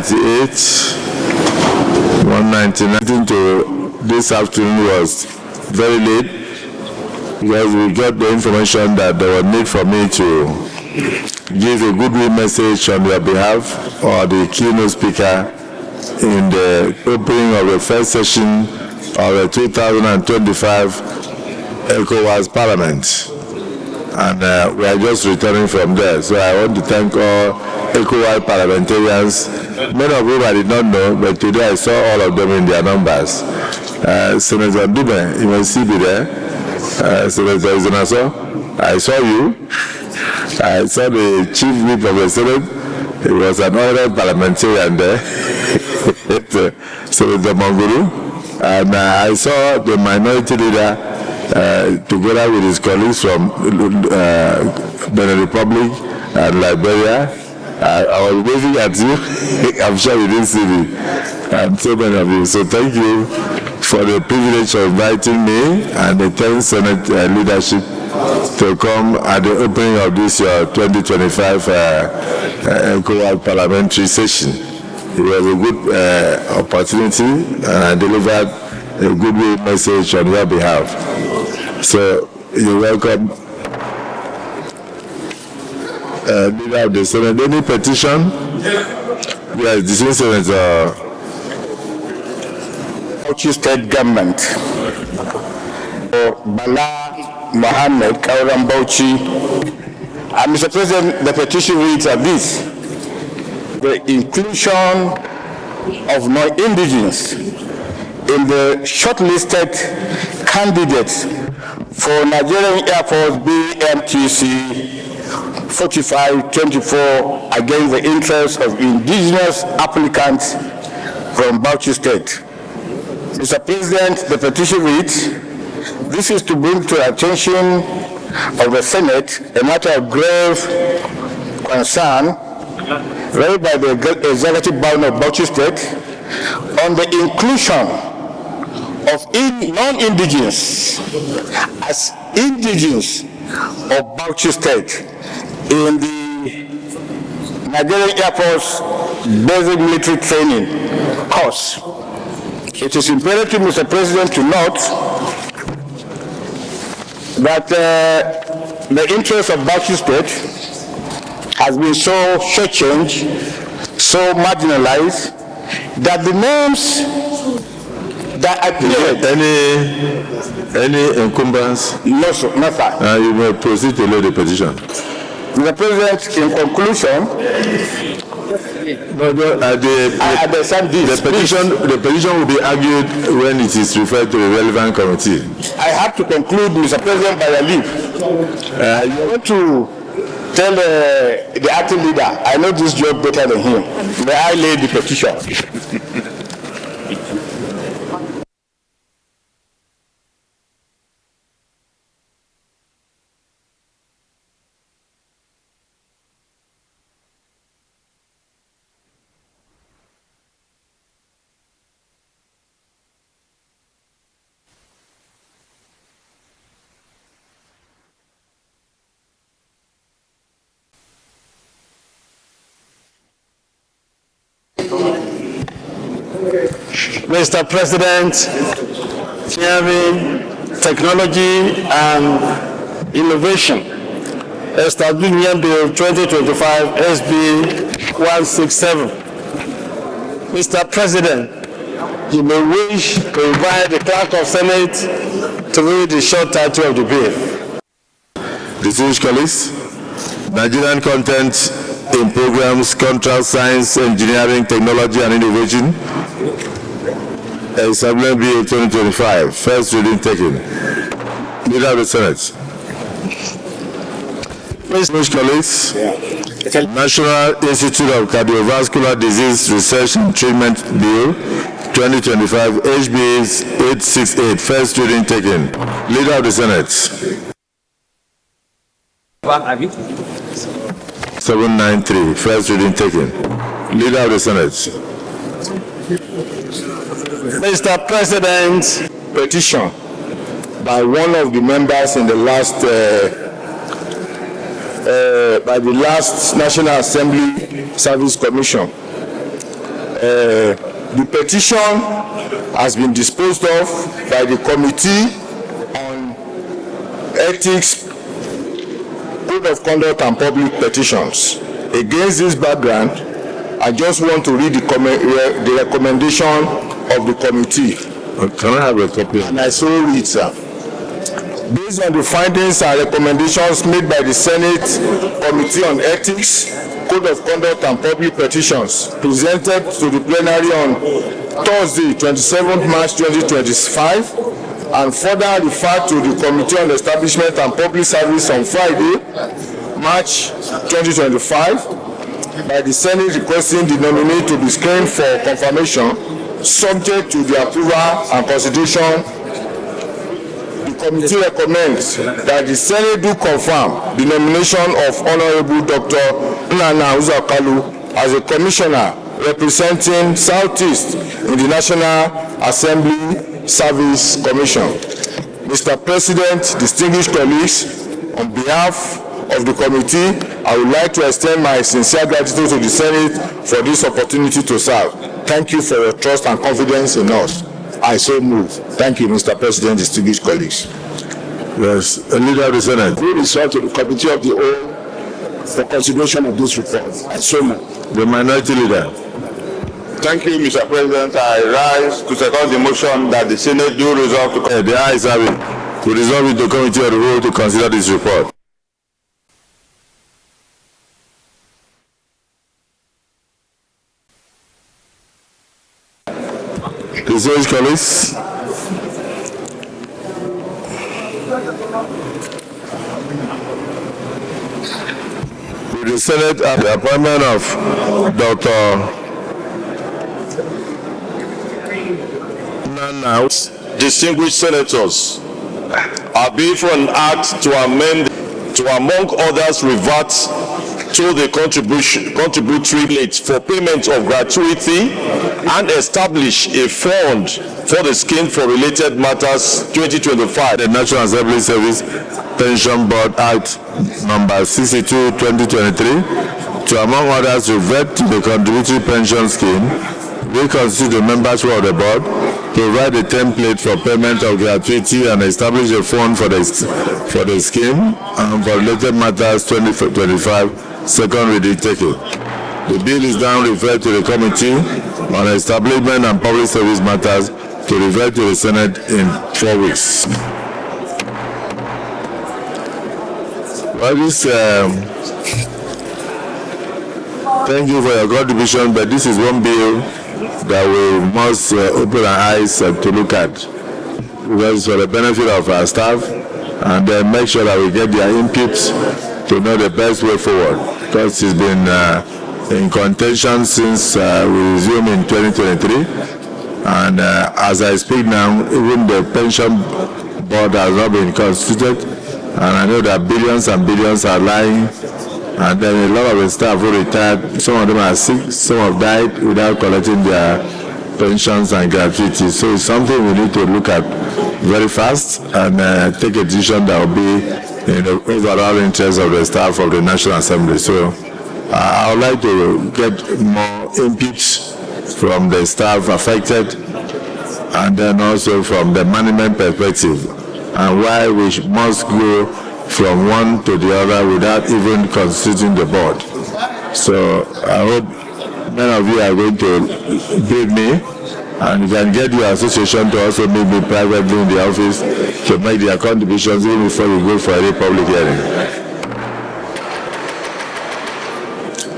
198, 199 to this afternoon was very late because we got the information that there was need for me to give a goodwill message on your behalf or the keynote speaker in the opening of the first session of the 2025 ECOWAS Parliament. And we are just returning from there. So I want to thank all ECOWAS parliamentarians, many of whom I did not know, but today I saw all of them in their numbers. Senator Dube, you must see me there. Senator Izunaso, I saw you. I saw the chief whip of the Senate. He was an honorary parliamentarian there. Senator Manguru. And I saw the minority leader together with his colleagues from Benin Republic and Liberia. I was waving at you. I'm sure you didn't see me. And so many of you. So thank you for the privilege of inviting me and the 10th Senate leadership to come at the opening of this 2025 ECOWAS parliamentary session. It was a good opportunity, and I delivered a goodwill message on your behalf. So you're welcome. Leader of the Senate, any petition? Yes, this is Senator Bauchi State Government. Bala Mohammed Kauram Bauchi. And Mr. President, the petition reads as this: the inclusion of non-indigenous in the shortlisted candidates for Nigerian Air Force BMTC 4524 against the interests of indigenous applicants from Bauchi State. Mr. President, the petition reads: this is to bring to the attention of the Senate a matter of grave concern raised by the executive body of Bauchi State on the inclusion of non-indigenous as indigenous of Bauchi State in the Nigerian Air Force Basic Military Training course. It is imperative, Mr. President, to note that the interest of Bauchi State has been so shortchanged, so marginalized, that the names that appeared. Any encumbrance? No, sir, no, sir. You may proceed to lay the petition. Mr. President, in conclusion, the petition will be argued when it is referred to the relevant committee. I have to conclude, Mr. President, by your leave. You want to tell the acting leader, I know this job better than him. May I lay the petition? Mr. President, Chairman, Technology and Innovation, Establishment Bill 2025 SB 167. Mr. President, you may wish to invite the Clerk of Senate to read the short title of the bill. Distinguished colleagues, Nigerian content in programs, contract science, engineering, technology and innovation. Establishment Bill 2025, first reading taken. Leader of the Senate. Distinguished colleagues, National Institute of Cardiovascular Disease Research and Treatment Bill 2025, HB 868, first reading taken. Leader of the Senate. 793, first reading taken. Leader of the Senate. Mr. President, Petition by one of the members in the last by the last National Assembly Service Commission The petition has been disposed of by the Committee on Ethics, Code of Conduct and Public Petitions. Against this background, I just want to read the recommendation of the committee. Can I have a copy? And I so read, sir. Based on the findings and recommendations made by the Senate Committee on Ethics, Code of Conduct and Public Petitions, presented to the plenary on Thursday, 27th March 2025, and further referred to the Committee on Establishment and Public Service on Friday, March 2025, by the Senate requesting the nominee to be screened for confirmation, subject to the approval and consideration. The committee recommends that the Senate do confirm the nomination of Honorable Dr. Naira as a commissioner representing Southeast in the National Assembly Service Commission. Mr. President, distinguished colleagues, on behalf of the committee, I would like to extend my sincere gratitude to the Senate for this opportunity to serve. Thank you for your trust and confidence in us. I so move. Thank you, Mr. President, distinguished colleagues. Yes, a leader of the Senate. We resort to the Committee of the Whole for consideration of this report. I so move. The minority leader. Thank you, Mr. President. I rise to second the motion that the Senate do resolve to... The ayes have it. To resolve it to Committee of the Whole to consider this report. Distinguished colleagues, with the Senate and the appointment of Dr. Naira, Distinguished senators, I bill for an act to amend, to among others revert to the contributory rate for payment of gratuity and establish a fund for the scheme for related matters 2025. The National Assembly Service Pension Board Act number 62, 2023, to among others revert to the contributory pension scheme, reconstitute the membership of the board, provide a template for payment of gratuity and establish a fund for the scheme and for related matters 2025. Second reading taken. The bill is now referred to the Committee on Establishment and Public Service Matters to revert to the Senate in 4 weeks. Well, thank you for your contribution, but this is one bill that we must open our eyes to look at, because for the benefit of our staff, and then make sure that we get their inputs to know the best way forward, because it's been in contention since we resumed in 2023, and as I speak now, even the pension board has not been constituted, and I know that billions and billions are lying, and then a lot of the staff who retired, some of them are sick, some have died without collecting their pensions and gratuities. So it's something we need to look at very fast and take a decision that will be in the overall interest of the staff of the National Assembly. So I would like to get more inputs from the staff affected, and then also from the management perspective, and why we must go from one to the other without even constituting the board. So I hope many of you are going to give me, and you can get your association to also meet me privately in the office to make their contributions even before you go for any public hearing.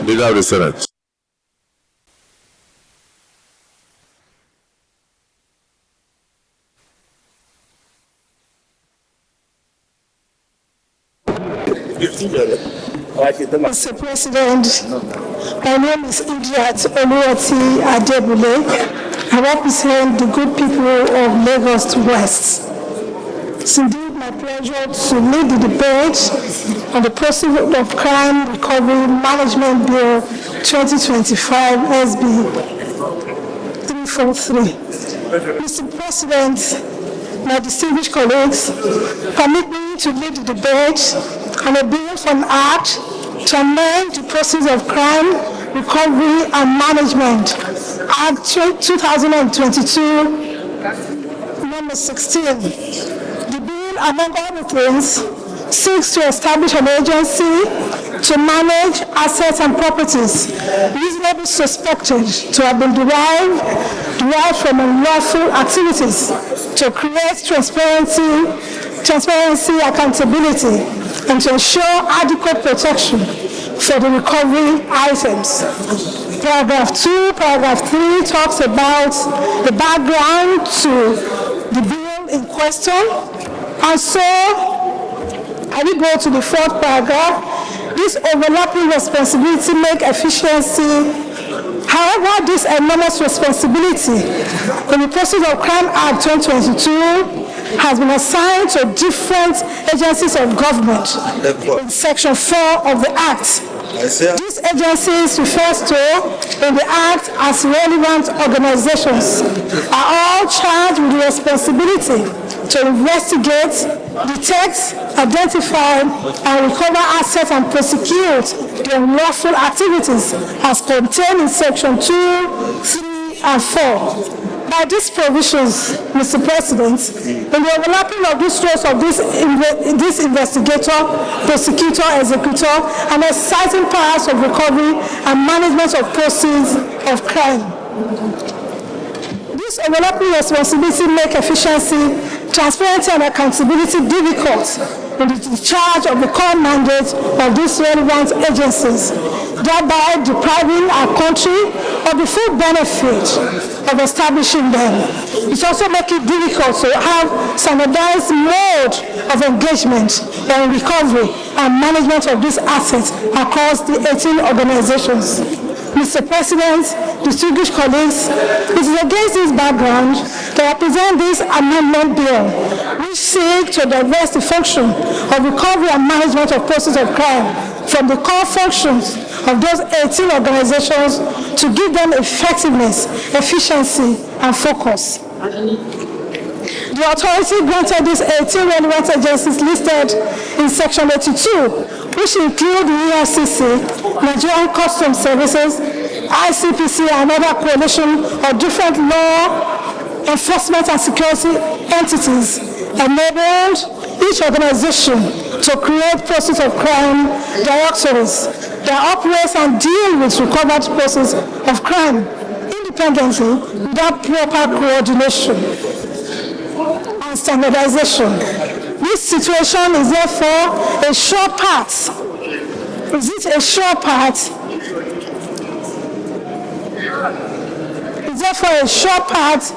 Leader of the Senate. Mr. President, my name is Akpoti-Uduaghan. I represent the good people of Lagos West. It's indeed my pleasure to lead the debate on the Prosecution of Crime Recovery Management Bill 2025 SB 343. Mr. President, my distinguished colleagues, permit me to lead the debate on a bill for an act to amend the Prosecution of Crime Recovery and Management Act 2022, number 16. The bill, among other things, seeks to establish an agency to manage assets and properties reasonably suspected to have been derived from unlawful activities to create transparency, accountability, and to ensure adequate protection for the recovery items. Paragraph 2, paragraph 3 talks about the background to the bill in question. And so, I will go to the fourth paragraph. This overlapping responsibility make efficiency. However, this enormous responsibility in the Proceeds of Crime Act 2022 has been assigned to different agencies of government in Section 4 of the Act. These agencies refers to in the Act as relevant organizations are all charged with the responsibility to investigate, detect, identify, and recover assets and prosecute the unlawful activities as contained in Section 2, 3, and 4. By these provisions, Mr. President, in the overlapping of these roles of this investigator, prosecutor, executor, and exercising powers of recovery and management of proceeds of crime. This overlapping responsibility make efficiency, transparency, and accountability difficult in the discharge of the core mandate of these relevant agencies, thereby depriving our country of the full benefit of establishing them. It also makes it difficult to have standardized mode of engagement and recovery and management of these assets across the 18 organizations. Mr. President, distinguished colleagues, it is against this background that I present this amendment bill, which seeks to divest the function of recovery and management of proceeds of crime from the core functions of those 18 organizations to give them effectiveness, efficiency, and focus. The authority granted these 18 relevant agencies listed in Section 82, which include the EFCC, Nigerian Customs Services, ICPC, and other coalition of different law enforcement and security entities, enabled each organization to create proceeds of crime directories that operate and deal with recovered proceeds of crime independently without proper coordination and standardization. This situation is therefore a sure path. Is it a sure path? It's therefore a sure path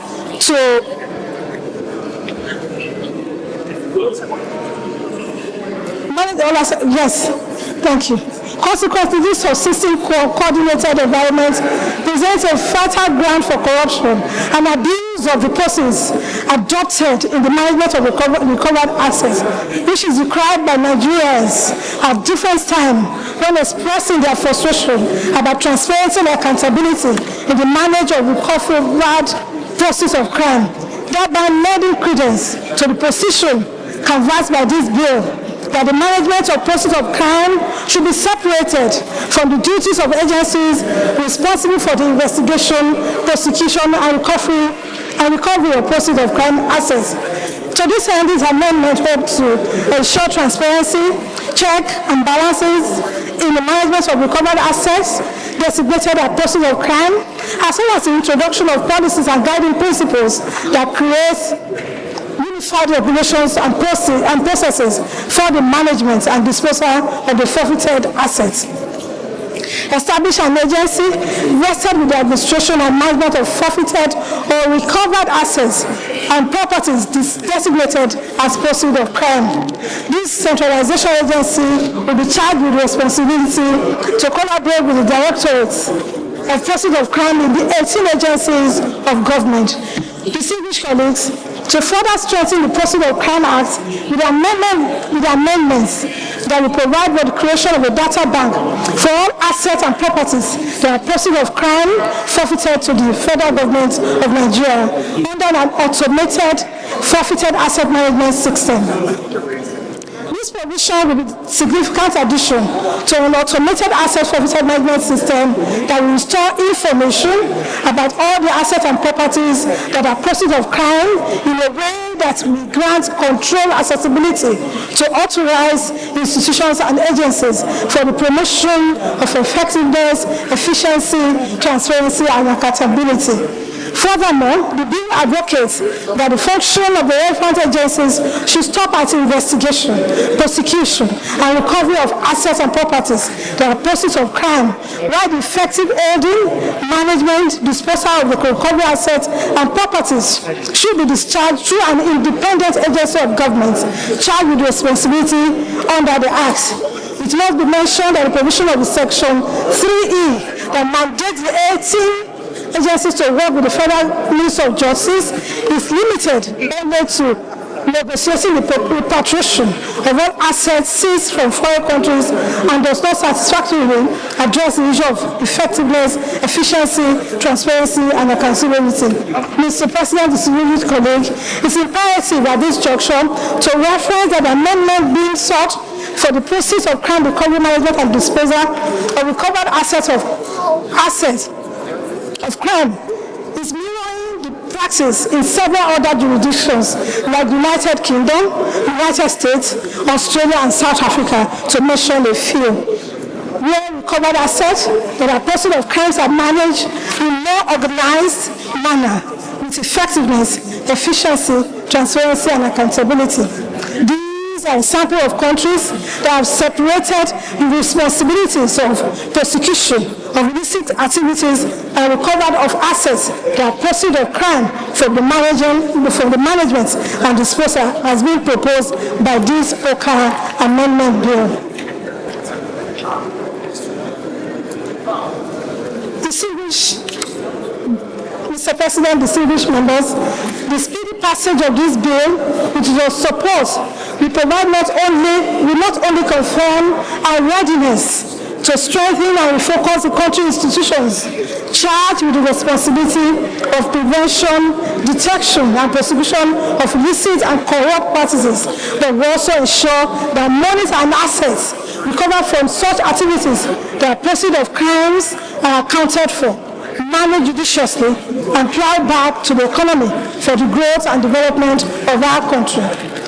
to manage all assets. Yes, thank you. Consequently, this subsisting coordinated environment presents a fertile ground for corruption and abuse of the persons adopted in the management of recovered assets, which is required by Nigerians at different times when expressing their frustration about transparency and accountability in the management of recovered proceeds of crime, thereby lending credence to the position canvassed by this bill that the management of proceeds of crime should be separated from the duties of agencies responsible for the investigation, prosecution, and recovery of proceeds of crime assets. To this end, this amendment hopes to ensure transparency, check and balances in the management of recovered assets designated as proceeds of crime, as well as the introduction of policies and guiding principles that create unified regulations and processes for the management and disposal of the forfeited assets. Establish an agency vested with the administration and management of forfeited or recovered assets and properties designated as proceeds of crime. This centralization agency will be charged with the responsibility to collaborate with the directorates of proceeds of crime in the 18 agencies of government. Distinguished colleagues, to further strengthen the Proceeds of Crime Act with amendments that will provide for the creation of a data bank for all assets and properties that are proceeds of crime forfeited to the federal government of Nigeria under an automated forfeited asset management system. This This provision will be a significant addition to an automated asset forfeiture management system that will store information about all the assets and properties that are proceeds of crime in a way that will grant control accessibility to authorized institutions and agencies for the promotion of effectiveness, efficiency, transparency, and accountability. Furthermore, the bill advocates that the function of the relevant agencies should stop at investigation, prosecution, and recovery of assets and properties that are proceeds of crime, while the effective holding, management, disposal of the recovery assets and properties should be discharged through an independent agency of government charged with responsibility under the Act. It must be mentioned that the provision of the Section 3E that mandates the 18 agencies to work with the Federal Ministry of Justice is limited only to negotiating the repatriation of all assets seized from foreign countries and does not satisfactorily address the issue of effectiveness, efficiency, transparency, and accountability. Mr. President, distinguished colleagues, it's imperative at this juncture to reference that the amendment being sought for the proceeds of crime recovery management and disposal of recovered assets of crime is mirroring the practice in several other jurisdictions like the United Kingdom, United States, Australia, and South Africa, to mention a few, where recovered assets that are proceeds of crimes are managed in a more organized manner with effectiveness, efficiency, transparency, and accountability. These are a sample of countries that have separated the responsibilities of prosecution of illicit activities and recovered of assets that are proceeds of crime from the management and disposal as being proposed by this OCA amendment bill. Mr. President, distinguished members, the speedy passage of this bill, which is your support, will not only confirm our readiness to strengthen and refocus the country institutions charged with the responsibility of prevention, detection, and prosecution of illicit and corrupt practices, but will also ensure that monies and assets recovered from such activities that are proceeds of crimes are accounted for, managed judiciously, and plowed back to the economy for the growth and development of our country.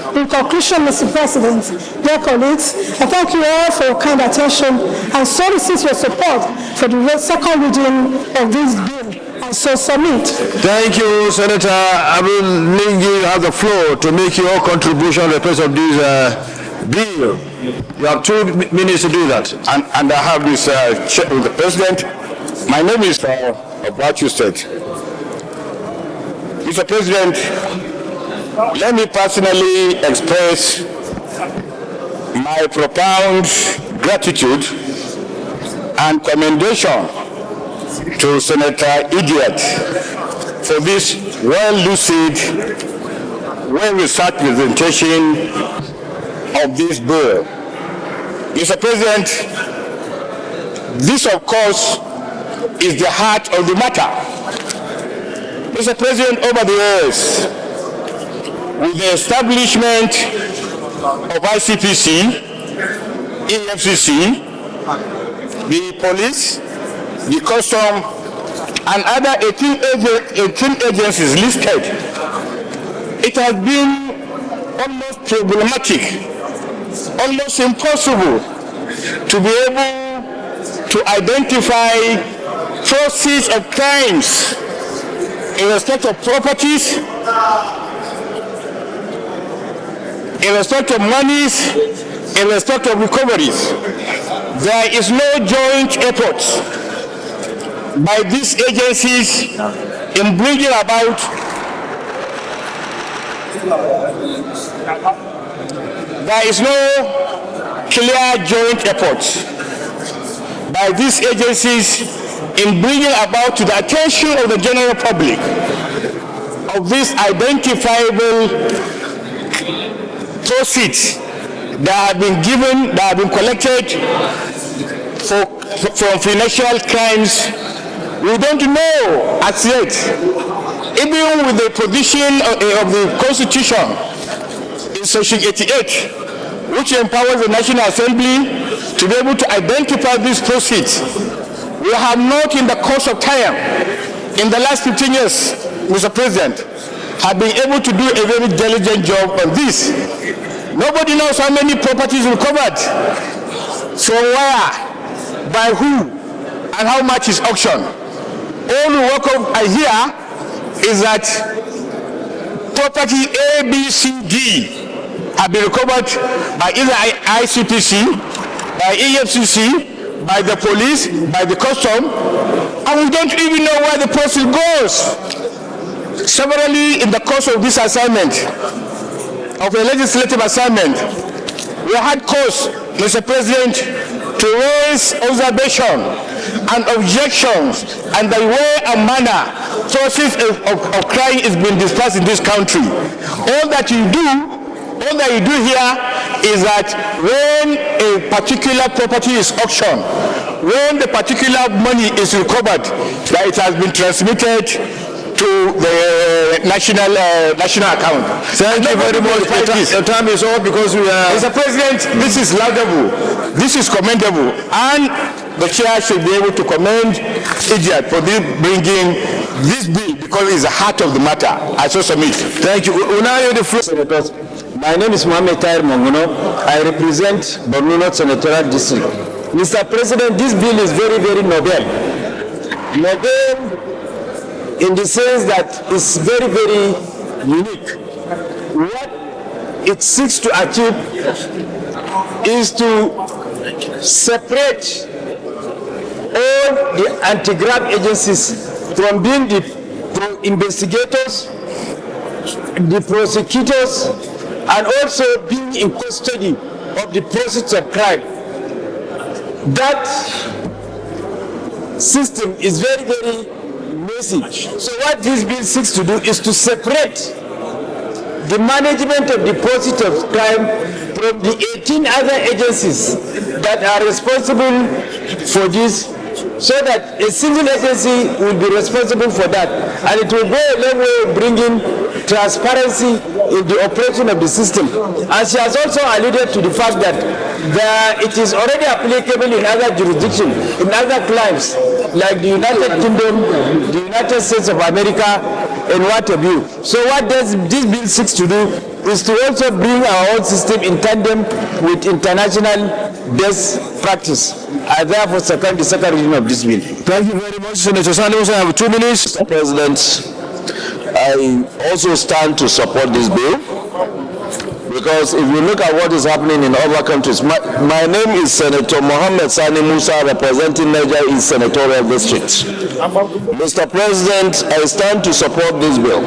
In conclusion, Mr. President, dear colleagues, I thank you all for your kind attention and solicit your support for the second reading of this bill. And so submit. Thank you, Senator Abdul Lingi. You have the floor to make your contribution to the purpose of this bill. You have 2 minutes to do that. And I have this check with the President. My name is Akpoti-Uduaghan. Mr. President, let me personally express my profound gratitude and commendation to Senator Idiot for this well-lucid, well-researched presentation of this bill. Mr. President, this of course is the heart of the matter. Mr. President, over the years, with the establishment of ICPC, EFCC, the police, the custom, and other 18 agencies listed, it has been almost problematic, almost impossible to be able to identify proceeds of crimes in respect of properties, in respect of monies, in respect of recoveries. There is no joint effort by these agencies in bringing about there is no clear joint effort by these agencies in bringing about to the attention of the general public of these identifiable proceeds that have been given, that have been collected from financial crimes. We don't know as yet, even with the provision of the Constitution in Section 88, which empowers the National Assembly to be able to identify these proceeds. We have not, in the course of time, in the last 15 years, Mr. President, have been able to do a very diligent job on this. Nobody knows how many properties recovered, from where, by who, and how much is auctioned. All we work on here is that property A, B, C, D have been recovered by either ICPC, by EFCC, by the police, by the custom, and we don't even know where the proceeds goes. Severally, in the course of this assignment, of a legislative assignment, we had cause, Mr. President, to raise observation and objections and the way and manner process of crime is being dispersed in this country. All that you do here is that when a particular property is auctioned, when the particular money is recovered, that it has been transmitted to the national account. Thank you very much. Your time is up because we are... Mr. President, this is laudable, this is commendable, and the chair should be able to commend Idiot for bringing this bill because it's the heart of the matter. I so submit. Thank you. We now hear the floor. Senators. My name is Mohamed Tahir Monguno. I represent Borno North Senatorial District. Mr. President, this bill is very, very noble. Noble in the sense that it's very, very unique. What it seeks to achieve is to separate all the anti-graft agencies from being the investigators, the prosecutors, and also being in custody of the proceeds of crime. That system is very, very messy. So what this bill seeks to do is to separate the management of the proceeds of crime from the 18 other agencies that are responsible for this, so that a single agency will be responsible for that, and it will go a long way of bringing transparency in the operation of the system. And she has also alluded to the fact that it is already applicable in other jurisdictions, in other climes, like the United Kingdom, the United States of America, and what have you. So what does this bill seeks to do is to also bring our own system in tandem with international best practice. I therefore second the second reading of this bill. Thank you very much, Senator Salimos. I have 2 minutes. Mr. President, I also stand to support this bill because if you look at what is happening in other countries, my name is Senator Mohammed Sani Musa, representing Niger East Senatorial District. Mr. President, I stand to support this bill.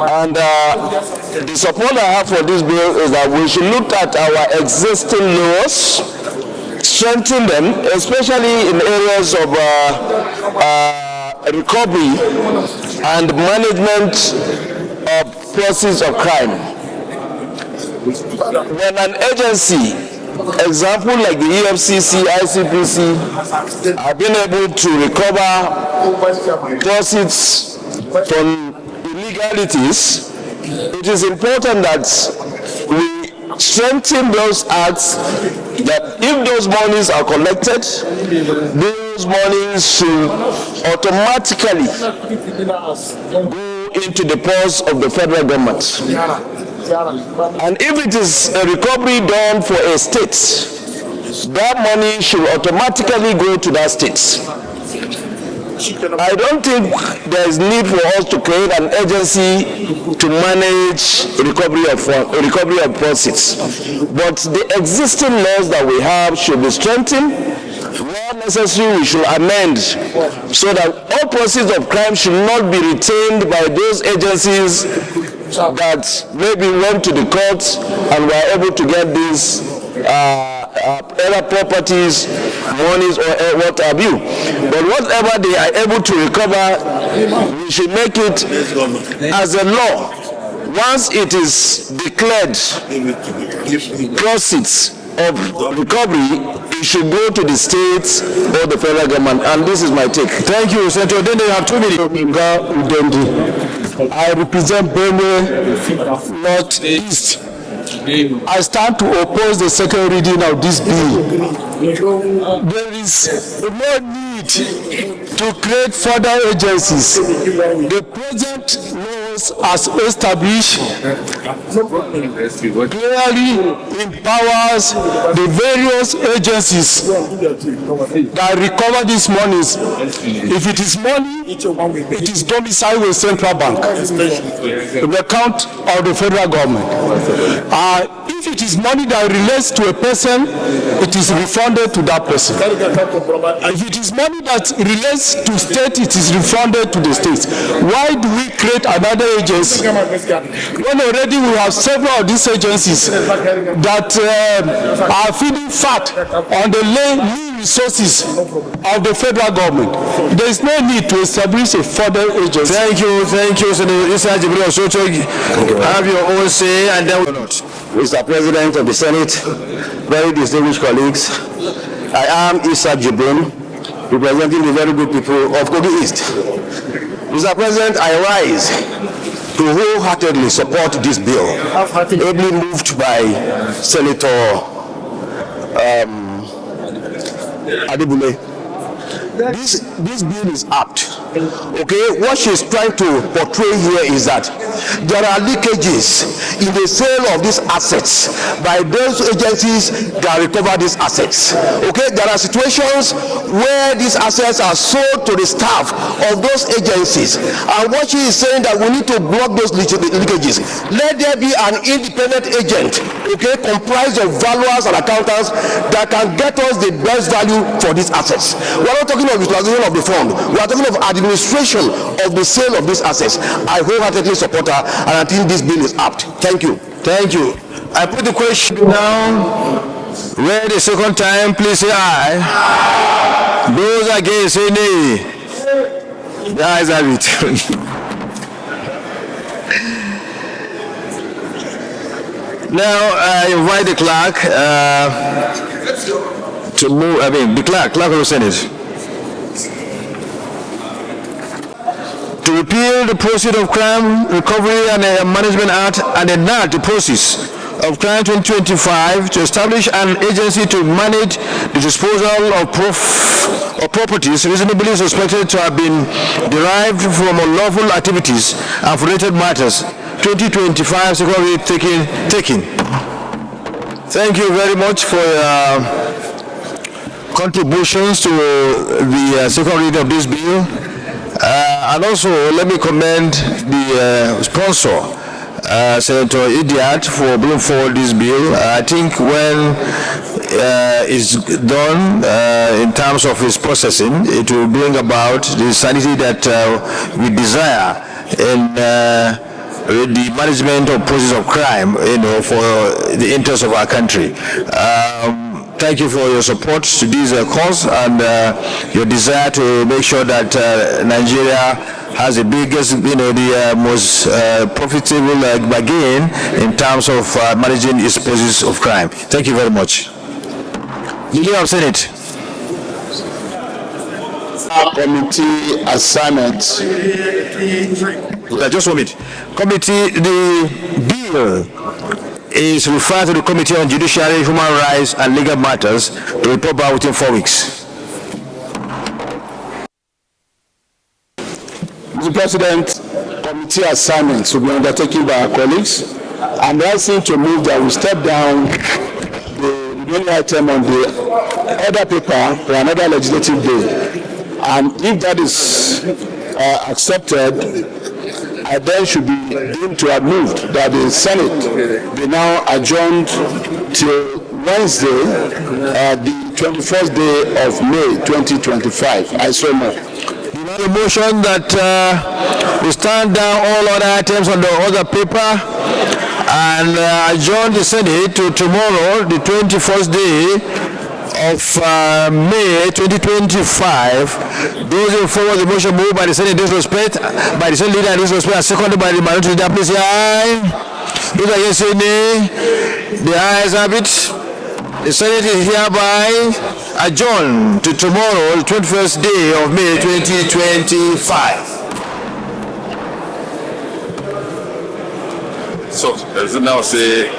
And the support I have for this bill is that we should look at our existing laws, strengthen them, especially in areas of recovery and management of process of crime. When an agency, example like the EFCC, ICPC, have been able to recover proceeds from illegalities, it is important that we strengthen those acts, that if those monies are collected, those monies should automatically go into the purse of the federal government. And if it is a recovery done for a state, that money should automatically go to that state. I don't think there is need for us to create an agency to manage recovery of proceeds. But the existing laws that we have should be strengthened. Where necessary, we should amend so that all proceeds of crime should not be retained by those agencies that maybe went to the courts and were able to get these other properties, monies, or what have you. But whatever they are able to recover, we should make it as a law. Once it is declared proceeds of recovery, it should go to the states or the federal government, and this is my take. Thank you, Senator. Then you have 2 minutes. I represent Benue North East I stand to oppose the second reading of this bill. There is no need to create further agencies. The present laws as established clearly empowers the various agencies that recover these monies. If it is money, it is domiciled with central bank, the account of the federal government. If it is money that relates to a person, it is refunded to that person. If it is money that relates to state, it is refunded to the states. Why do we create another agency when already we have several of these agencies that are feeding fat on the lean resources of the federal government? There is no need to establish a further agency. Thank you, Senator Issa Jibril Osocho. Have your own say and then will not. Mr. President of the Senate, very distinguished colleagues, I am Issa Jibril, representing the very good people of Kogi East. Mr. President, I rise to wholeheartedly support this bill, ably moved by Senator Adibule. This bill is apt. Okay, what she's trying to portray here is that there are leakages in the sale of these assets by those agencies that recover these assets. Okay, there are situations where these assets are sold to the staff of those agencies, and what she is saying that we need to block those leakages. Let there be an independent agent, okay, comprised of valuers and accountants that can get us the best value for these assets. We're not talking of utilization of the fund, we are talking of administration of the sale of these assets. I wholeheartedly support her, and I think this bill is apt. Thank you. Thank you. I put the question now. Read the second time, please say aye. Those against say nay. The ayes have it. Now I invite the clerk to move. The clerk of the Senate, to repeal the Proceeds of Crime Recovery and Management Act and enact the Proceeds of Crime 2025 to establish an agency to manage the disposal of properties reasonably suspected to have been derived from unlawful activities and related matters. 2025 secondary taking. Thank you very much for your contributions to the second reading of this bill. And also, let me commend the sponsor, Senator Idiat, for bringing forward this bill. I think when it's done in terms of its processing, it will bring about the sanity that we desire in the management of process of crime, for the interest of our country. Thank you for your support to this cause and your desire to make sure that Nigeria has the biggest, the most profitable bargain in terms of managing its process of crime. Thank you very much. Leader of Senate. Committee assignment. Just 1 minute. Committee, the bill is referred to the Committee on Judiciary, Human Rights and Legal Matters to report back within 4 weeks. Mr. President, committee assignments will be undertaken by our colleagues. I'm asking to move that we step down the only item on the other paper for another legislative day. And if that is accepted, I then should be deemed to have moved that the Senate be now adjourned till Wednesday, the 21st day of May 2025. I so move. The motion that we stand down all other items on the other paper and adjourn the Senate to tomorrow, the 21st day of May 2025. Those in favor of the motion moved by the Senate in disrespect, by the Senate leader in disrespect, and seconded by the minority leader, please say aye. Those against say nay. The ayes have it. The Senate is hereby adjourned to tomorrow, the 21st day of May 2025. So, as now say,